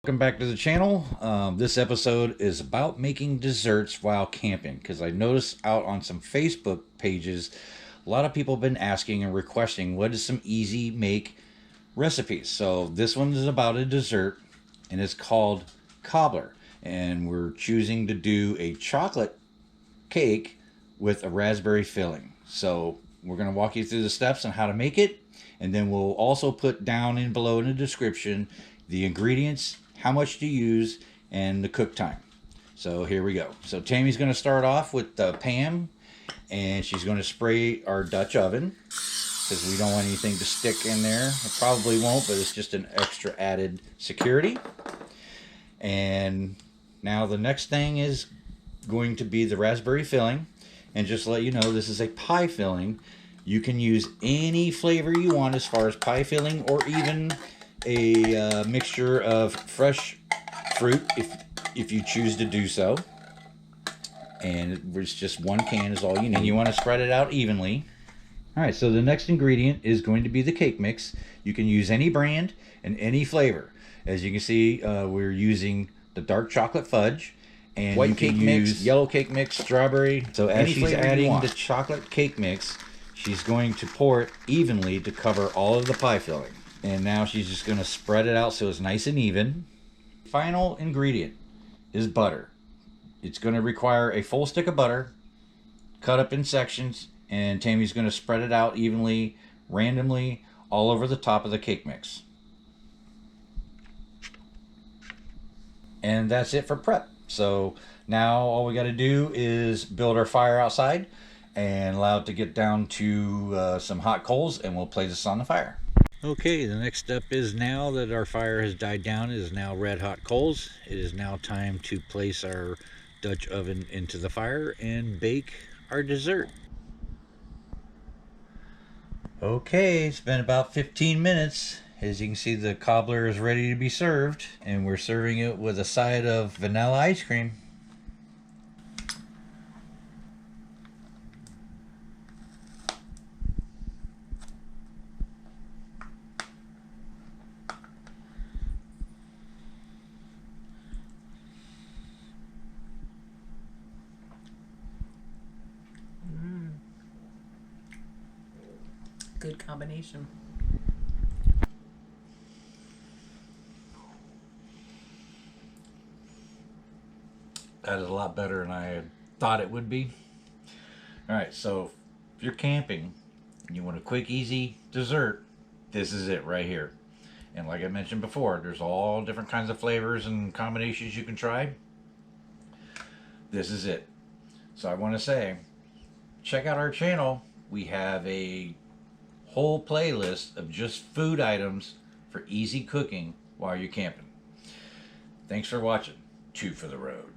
Welcome back to the channel. This episode is about making desserts while camping, because I noticed out on some Facebook pages a lot of people have been asking and requesting what is some easy make recipes. So this one is about a dessert and it's called Cobbler, and we're choosing to do a chocolate cake with a raspberry filling. So we're going to walk you through the steps on how to make it, and then we'll also put down in below in the description the ingredients, how much to use, and the cook time. So here we go. So Tammy's going to start off with the pan, and she's going to spray our Dutch oven because we don't want anything to stick in there. It probably won't, but it's just an extra added security. And now the next thing is going to be the raspberry filling. And just to let you know, this is a pie filling. You can use any flavor you want as far as pie filling, or even a mixture of fresh fruit if you choose to do so. And it's just one can is all you need. You want to spread it out evenly. Alright, so the next ingredient is going to be the cake mix. You can use any brand and any flavor. As you can see, we're using the dark chocolate fudge, and white cake mix, yellow cake mix, strawberry. So as she's adding the chocolate cake mix, she's going to pour it evenly to cover all of the pie filling. And now she's just going to spread it out so it's nice and even. Final ingredient is butter. It's going to require a full stick of butter cut up in sections, and Tammy's going to spread it out evenly, randomly, all over the top of the cake mix. And that's it for prep. So now all we got to do is build our fire outside and allow it to get down to some hot coals, and we'll place this on the fire. Okay, the next step is, now that our fire has died down, it is now red hot coals. It is now time to place our Dutch oven into the fire and bake our dessert. Okay, it's been about 15 minutes. As you can see, the cobbler is ready to be served, and we're serving it with a side of vanilla ice cream. Good combination. That is a lot better than I had thought it would be. Alright, so if you're camping and you want a quick, easy dessert, this is it right here. And like I mentioned before, there's all different kinds of flavors and combinations you can try. This is it. So I want to say, check out our channel. We have a whole playlist of just food items for easy cooking while you're camping. Thanks for watching. Two for the road.